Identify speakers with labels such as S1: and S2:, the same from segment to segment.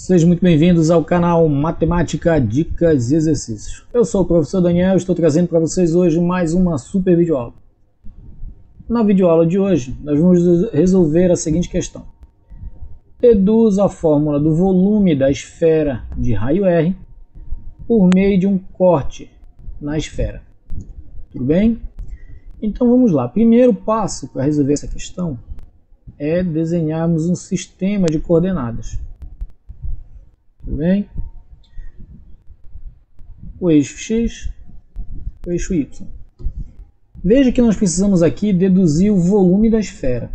S1: Sejam muito bem-vindos ao canal Matemática, Dicas e Exercícios. Eu sou o professor Daniel e estou trazendo para vocês hoje mais uma super videoaula. Na videoaula de hoje, nós vamos resolver a seguinte questão. Deduza a fórmula do volume da esfera de raio R por meio de um corte na esfera. Tudo bem? Então vamos lá. Primeiro passo para resolver essa questão é desenharmos um sistema de coordenadas. Tudo bem? O eixo X, o eixo Y. Veja que nós precisamos aqui deduzir o volume da esfera.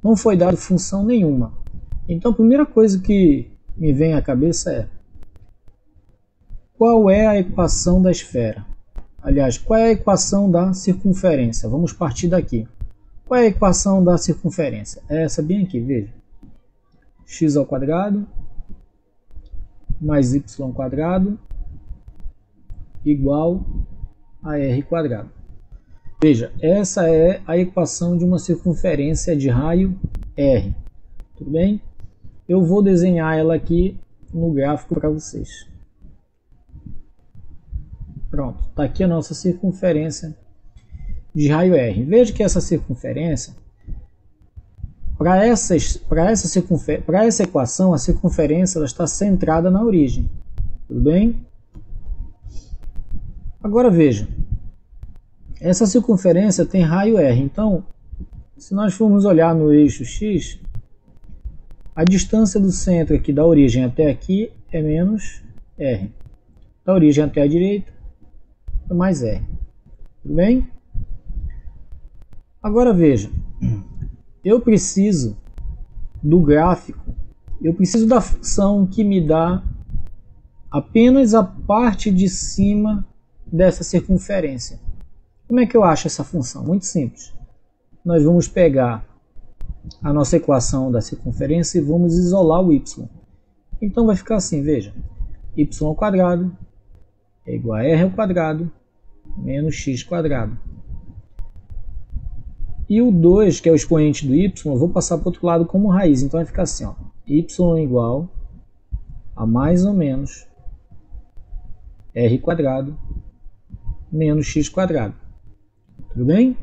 S1: Não foi dado função nenhuma. Então a primeira coisa que me vem à cabeça é: qual é a equação da esfera? Aliás, qual é a equação da circunferência? Vamos partir daqui. Qual é a equação da circunferência? É essa bem aqui, veja. X ao quadrado mais y quadrado igual a r quadrado. Veja, essa é a equação de uma circunferência de raio R. Tudo bem? Eu vou desenhar ela aqui no gráfico para vocês. Pronto, está aqui a nossa circunferência de raio R. Veja que essa circunferência, para essa equação, a circunferência ela está centrada na origem. Tudo bem? Agora veja, essa circunferência tem raio R. Então, se nós formos olhar no eixo X, a distância do centro aqui da origem até aqui é menos R. Da origem até a direita é mais R. Tudo bem? Agora veja, eu preciso do gráfico, eu preciso da função que me dá apenas a parte de cima dessa circunferência. Como é que eu acho essa função? Muito simples. Nós vamos pegar a nossa equação da circunferência e vamos isolar o y. Então vai ficar assim, veja, y ao quadrado é igual a r ao quadrado menos x quadrado. E o 2, que é o expoente do y, eu vou passar para o outro lado como raiz. Então vai ficar assim, ó, y igual a mais ou menos r quadrado menos x quadrado. Tudo bem?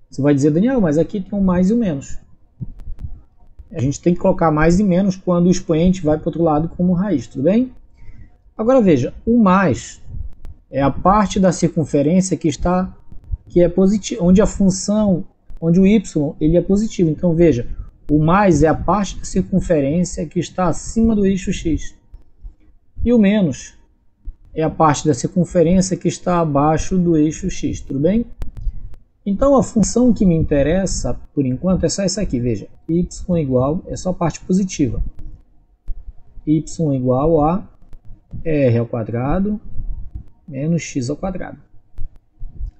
S1: Você vai dizer, Daniel, mas aqui tem um mais e um menos. A gente tem que colocar mais e menos quando o expoente vai para o outro lado como raiz, tudo bem? Agora veja, o mais é a parte da circunferência que é positiva, onde a função, onde o y ele é positivo. Então veja, o mais é a parte da circunferência que está acima do eixo X. E o menos é a parte da circunferência que está abaixo do eixo X, tudo bem? Então a função que me interessa, por enquanto, é só essa aqui, veja, y igual, é só a parte positiva, y igual a r ao quadrado menos x ao quadrado,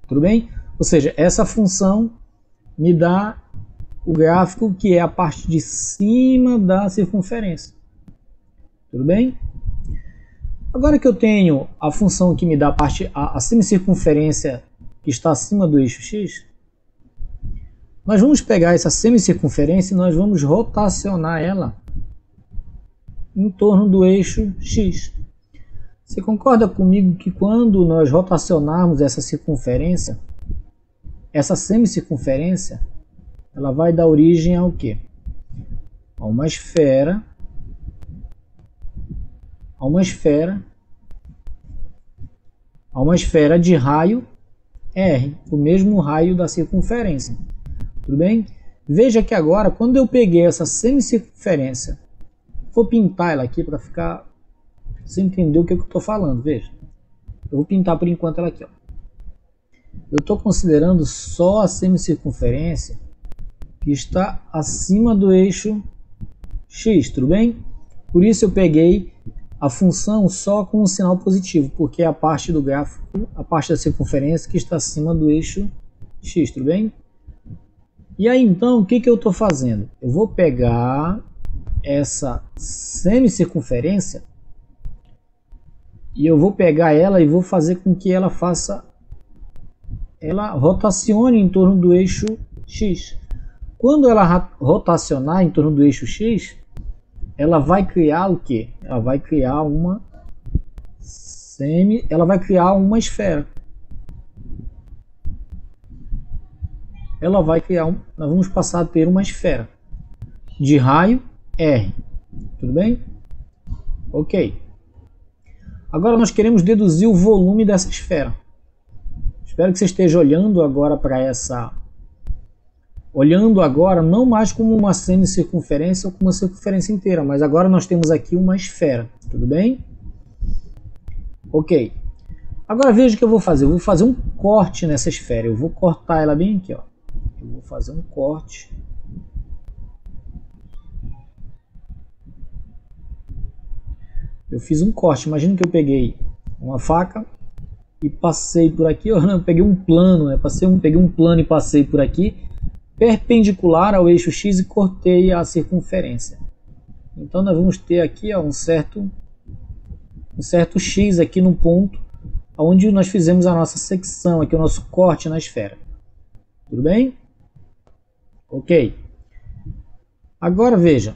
S1: tudo bem? Ou seja, essa função me dá o gráfico que é a parte de cima da circunferência, tudo bem? Agora que eu tenho a função que me dá a semicircunferência que está acima do eixo X, nós vamos pegar essa semicircunferência e nós vamos rotacionar ela em torno do eixo X. Você concorda comigo que quando nós rotacionarmos essa circunferência, essa semicircunferência, ela vai dar origem ao quê? A uma esfera de raio R, o mesmo raio da circunferência. Tudo bem? Veja que agora, quando eu peguei essa semicircunferência, vou pintar ela aqui para ficar, você entender o que eu estou falando. Veja, eu vou pintar por enquanto ela aqui, ó. Eu estou considerando só a semicircunferência que está acima do eixo X, tudo bem? Por isso eu peguei a função só com um sinal positivo, porque é a parte do gráfico, a parte da circunferência que está acima do eixo X, tudo bem? E aí então, o que eu estou fazendo? Eu vou pegar essa semicircunferência e eu vou pegar ela e vou fazer com que ela rotacione em torno do eixo X. Quando ela rotacionar em torno do eixo X, ela vai criar o quê? Ela vai criar uma esfera. Ela vai criar nós vamos passar a ter uma esfera de raio R. Tudo bem? Ok. Agora nós queremos deduzir o volume dessa esfera. Espero que você esteja olhando agora para essa... Olhando agora não mais como uma semicircunferência ou como uma circunferência inteira, mas agora nós temos aqui uma esfera. Tudo bem? Ok. Agora veja o que eu vou fazer. Eu vou fazer um corte nessa esfera. Eu vou cortar ela bem aqui, ó. Eu vou fazer um corte. Eu fiz um corte. Imagina que eu peguei uma faca e passei por aqui. Eu peguei um plano, né? Peguei um plano e passei por aqui, perpendicular ao eixo X, e cortei a circunferência. Então nós vamos ter aqui, ó, um certo X aqui no ponto onde nós fizemos a nossa secção, aqui o nosso corte na esfera. Tudo bem? Ok. Agora veja,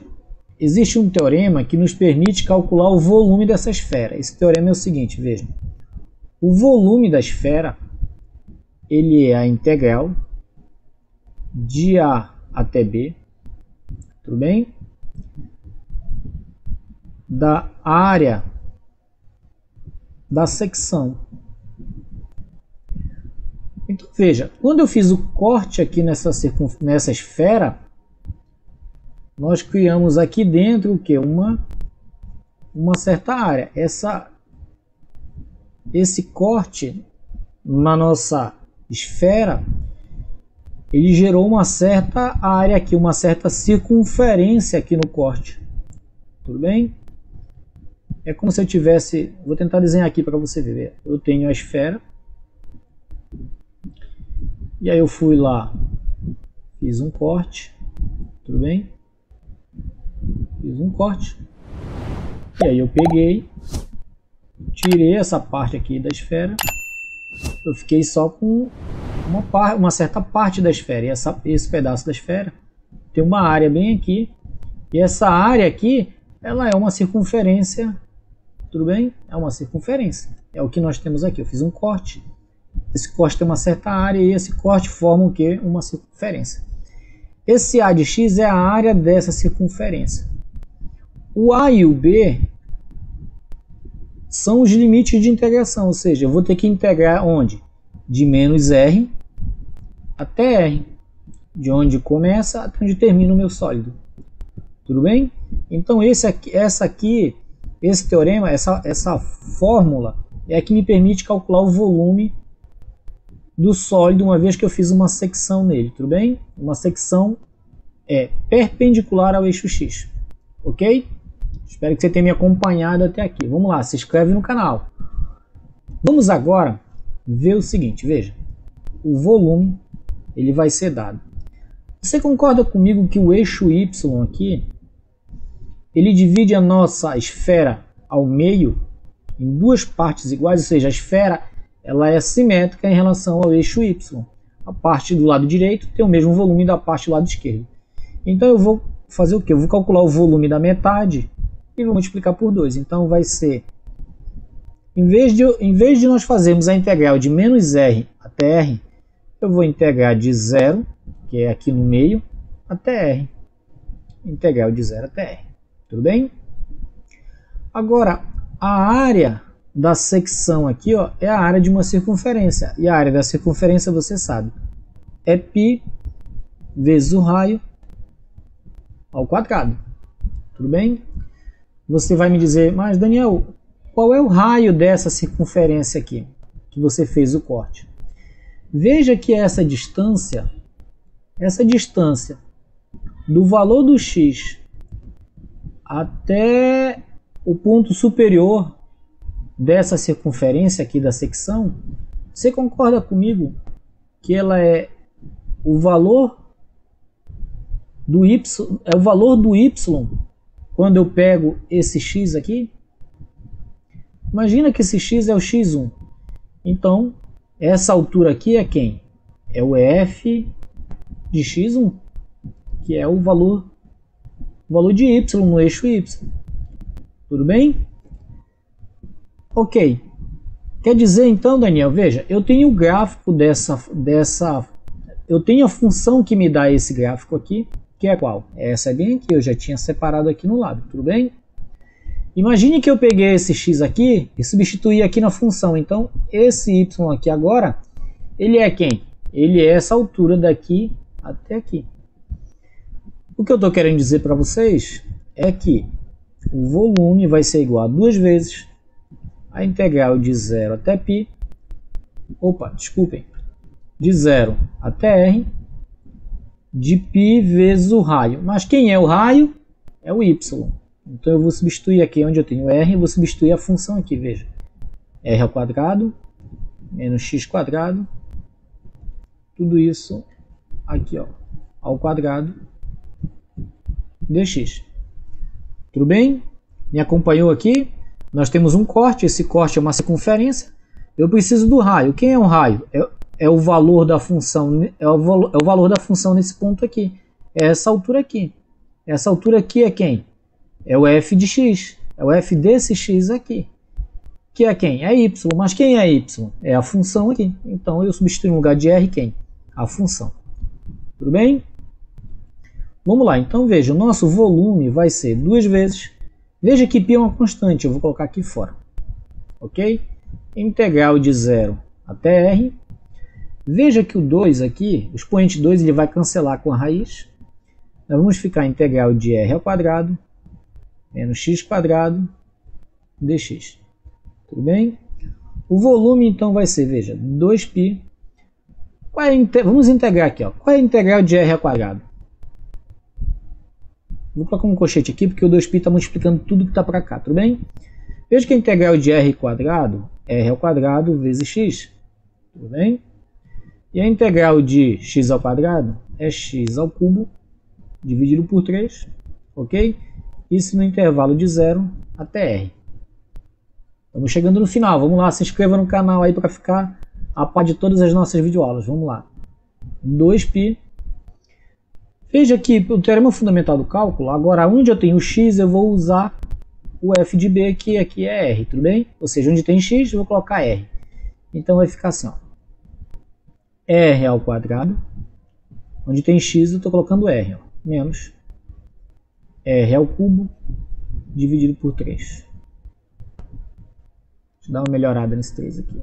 S1: existe um teorema que nos permite calcular o volume dessa esfera. Esse teorema é o seguinte, veja. O volume da esfera, ele é a integral de A até B, tudo bem? Da área da secção. Então veja, quando eu fiz o corte aqui nessa esfera, nós criamos aqui dentro o que? Uma certa área. Esse corte na nossa esfera, ele gerou uma certa área aqui, uma certa circunferência aqui no corte. Tudo bem? É como se eu tivesse... Vou tentar desenhar aqui para você ver. Eu tenho a esfera. E aí eu fui lá, fiz um corte. Tudo bem? Fiz um corte. E aí eu peguei, tirei essa parte aqui da esfera. Eu fiquei só com uma certa parte da esfera. E esse pedaço da esfera tem uma área bem aqui. E essa área aqui, ela é uma circunferência. Tudo bem? É uma circunferência. É o que nós temos aqui. Eu fiz um corte. Esse corte tem uma certa área e esse corte forma o quê? Uma circunferência. Esse A de X é a área dessa circunferência. O A e o B são os limites de integração, ou seja, eu vou ter que integrar onde? De menos R até R, de onde começa até onde termina o meu sólido. Tudo bem? Então esse teorema, essa fórmula é a que me permite calcular o volume do sólido, uma vez que eu fiz uma secção nele, tudo bem? Uma secção perpendicular ao eixo X, ok? Espero que você tenha me acompanhado até aqui. Vamos lá, se inscreve no canal. Vamos agora ver o seguinte, veja. O volume, ele vai ser dado. Você concorda comigo que o eixo Y aqui, ele divide a nossa esfera ao meio em duas partes iguais, ou seja, a esfera ela é simétrica em relação ao eixo Y. A parte do lado direito tem o mesmo volume da parte do lado esquerdo. Então eu vou fazer o quê? Eu vou calcular o volume da metade e vou multiplicar por 2. Então vai ser, em vez de nós fazermos a integral de menos R até R, eu vou integrar de 0, que é aqui no meio, até R. Integral de 0 até R. Tudo bem? Agora, a área da secção aqui, ó, é a área de uma circunferência. E a área da circunferência, você sabe, é π vezes o raio ao quadrado. Tudo bem? Você vai me dizer, mas Daniel, qual é o raio dessa circunferência aqui que você fez o corte? Veja que essa distância do valor do x até o ponto superior dessa circunferência aqui da secção, você concorda comigo que ela é o valor do y, é o valor do y quando eu pego esse x aqui? Imagina que esse x é o x1. Então, essa altura aqui é quem? É o f de x1, que é o valor o valor de y no eixo y. Tudo bem? Ok. Quer dizer então, Daniel, veja, eu tenho o gráfico eu tenho a função que me dá esse gráfico aqui, que é qual? Essa é bem aqui, eu já tinha separado aqui no lado, tudo bem? Imagine que eu peguei esse x aqui e substituí aqui na função. Então, esse y aqui agora, ele é quem? Ele é essa altura daqui até aqui. O que eu estou querendo dizer para vocês é que o volume vai ser igual a 2 vezes a integral de 0 até π, de 0 até r, de π vezes o raio. Mas quem é o raio? É o y. Então eu vou substituir aqui onde eu tenho r, eu vou substituir a função aqui, veja. R ao quadrado menos x quadrado, tudo isso aqui, ó, ao quadrado dx. Tudo bem? Me acompanhou aqui? Nós temos um corte, esse corte é uma circunferência. Eu preciso do raio. Quem é o raio? É o valor da função, é o valor da função nesse ponto aqui. É essa altura aqui. Essa altura aqui é quem? É o f de x. É o f desse x aqui. Que é quem? É y. Mas quem é y? É a função aqui. Então eu substituo no lugar de r quem? A função. Tudo bem? Vamos lá. Então veja, o nosso volume vai ser 2 vezes. Veja que π é uma constante. Eu vou colocar aqui fora. Ok? Integral de 0 até r. Veja que o 2 aqui, o expoente 2, ele vai cancelar com a raiz. Nós vamos ficar integral de r ao quadrado menos x quadrado dx. Tudo bem? O volume então vai ser, veja, 2π. Vamos integrar aqui, ó. Qual é a integral de r ao quadrado? Vou colocar um colchete aqui porque o 2π está multiplicando tudo que está para cá, tudo bem? Veja que a integral de r ao quadrado vezes x. Tudo bem? E a integral de x ao quadrado é x ao cubo dividido por 3, ok? Isso no intervalo de 0 até r. Estamos chegando no final. Vamos lá, se inscreva no canal aí para ficar a par de todas as nossas videoaulas. Vamos lá. 2π. Veja que o teorema fundamental do cálculo, agora onde eu tenho x, eu vou usar o f de b, que aqui é r, tudo bem? Ou seja, onde tem x, eu vou colocar r. Então vai ficar assim, ó. R ao quadrado, onde tem x eu estou colocando r, ó, menos r ao cubo dividido por 3. Deixa eu dar uma melhorada nesse 3 aqui.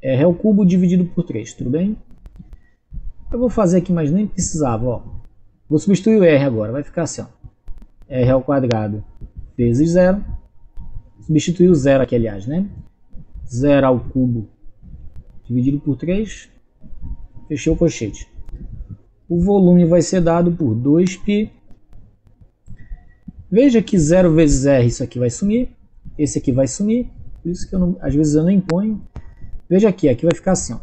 S1: R ao cubo dividido por 3, tudo bem? Eu vou fazer aqui, mas nem precisava, ó. Vou substituir o r agora, vai ficar assim, ó. R ao quadrado vezes 0. Substituir o 0 aqui, aliás, né? 0 ao cubo dividido por 3, fechei o colchete. O volume vai ser dado por 2π. Veja que 0 vezes r, isso aqui vai sumir, esse aqui vai sumir, por isso que às vezes eu não imponho. Veja aqui vai ficar assim, ó.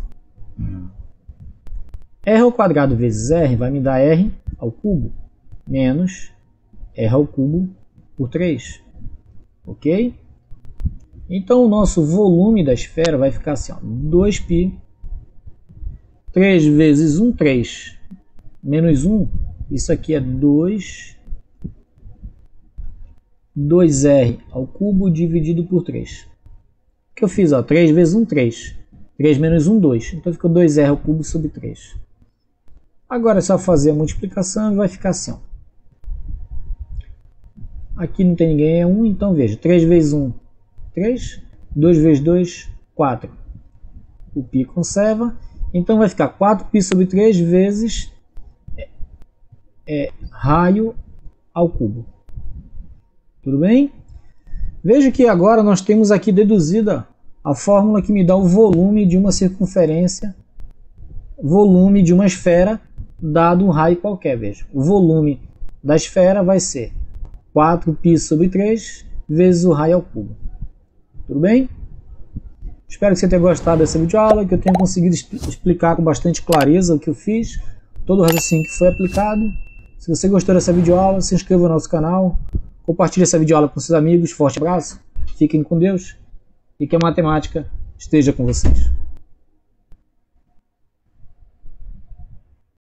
S1: R ao quadrado vezes r vai me dar r ao cubo menos r ao cubo por 3, ok? Então o nosso volume da esfera vai ficar assim, ó, 2π, 3 vezes 1, 3, menos 1, isso aqui é 2r ao cubo dividido por 3. O que eu fiz? Ó, 3 vezes 1, 3. 3 menos 1, 2. Então ficou 2r ao cubo sobre 3. Agora é só fazer a multiplicação e vai ficar assim, ó. Aqui não tem ninguém, é 1, então veja, 3 vezes 1, 3, 2 vezes 2, 4. O π conserva, então vai ficar 4π sobre 3 vezes raio ao cubo. Tudo bem? Veja que agora nós temos aqui deduzida a fórmula que me dá o volume de uma circunferência, volume de uma esfera, dado um raio qualquer. Veja, o volume da esfera vai ser 4π sobre 3 vezes o raio ao cubo. Tudo bem? Espero que você tenha gostado dessa videoaula, que eu tenha conseguido explicar com bastante clareza o que eu fiz, todo o raciocínio que foi aplicado. Se você gostou dessa videoaula, se inscreva no nosso canal, compartilhe essa videoaula com seus amigos. Forte abraço, fiquem com Deus e que a matemática esteja com vocês.